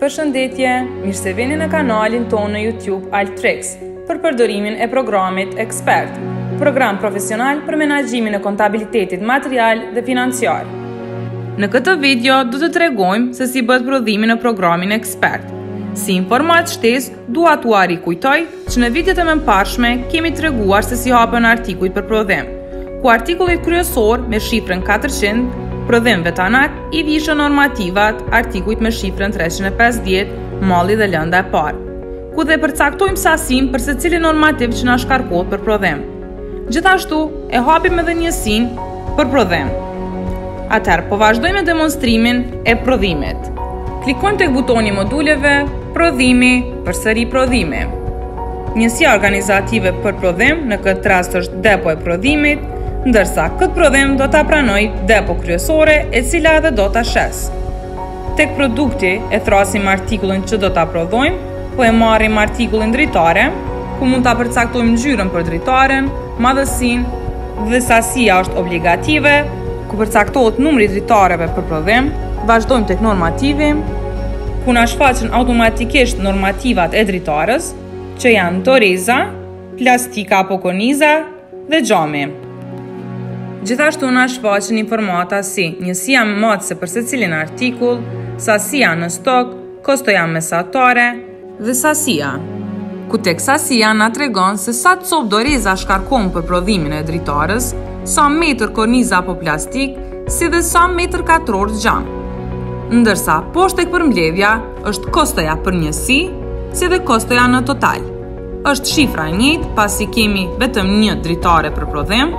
Përshëndetje, mirë se vini në kanalin tonë në YouTube Altrix për përdorimin e programit Expert, program profesional për menaxhimin e kontabilitetit material dhe financiar. Në këtë video do të tregojmë se si bëhet prodhimi në programin Expert. Si informat shtesë, dua t'u rikujtoj që në videot e mëparshme kemi treguar se si hapen artikujt për prodhim, ku artikullit kryesor me shifrën 400 prodhim vetanat i vishën normativat artikujt me shifrën 350, malli dhe lënda e parë, ku dhe përcaktojmë sasin për secili normativ që na shkarkohet për prodhim. Gjithashtu, e hapim edhe njësinë për prodhim. Atëherë, po vazhdojmë me demonstrimin e prodhimit. Klikojmë tek butoni moduleve, prodhimi, përsëri prodhimi. Njësia organizative për prodhim në këtë rast është depo e prodhimit, ndërsa këtë prodhim do ta pranoj depo kryesore e cila edhe do ta shes. Tek produkti e thrasim artikullin që do ta prodhojmë, po e marrim artikullin dritare, ku mund ta përcaktojmë ngjyrën për dritaren, madhësinë dhe sasia është obligative, ku përcaktohet numri i dritareve për prodhim. Vazhdojmë tek normativi, ku na shfaqen automatikisht normativat e dritarës, që janë doreza, plastika apo korniza dhe xhami. Gjithashtu na shfaqen informata si njësia matëse për secilin artikull, sasia në stok, kostoja mesatare dhe sasia. Ku tek sasia na tregon se sa copë doreza shkarkon për prodhimin e dritarës, sa metër korniza apo plastik, si dhe sa metër katror xham. Ndërsa poshtë tek përmbledhja është kostoja për njësi, si dhe kostoja në total. Është shifra e njëjtë pasi kemi vetëm një dritare për prodhim.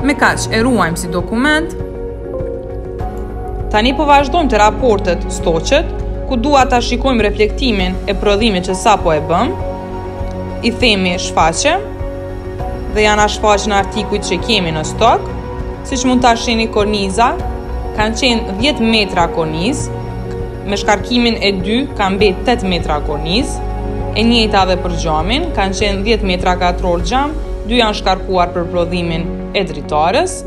Me kaq e ruajmë si dokument. Tani po vazhdojmë të raportet stoqet, ku dua ta shikojmë reflektimin e prodhimit që sapo e bëm. I themi shfaqe dhe janë shfaqen artikujt që kemi në stok. Siç mund ta shihni, korniza kanë qenë 10 metra kornizë, me shkarkimin e 2 kanë mbet 8 metra kornizë. E njëjta edhe për xhamin, kanë qenë 10 metra katror xham, 2 janë shkarkuar për prodhimin e dritarës,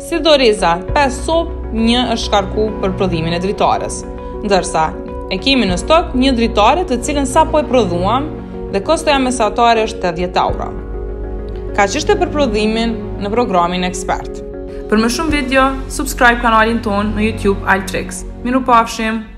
si doreza 5 copë, 1 është shkarku për prodhimin e dritarës. Ndërsa e kemi në stok një dritare të cilën sapo e prodhuam dhe kostoja mesatare është 80 euro. Kaq ishte për prodhimin në programin Expert. Për më shumë video, subscribe kanalin tonë në YouTube Altrix. Mirupafshim!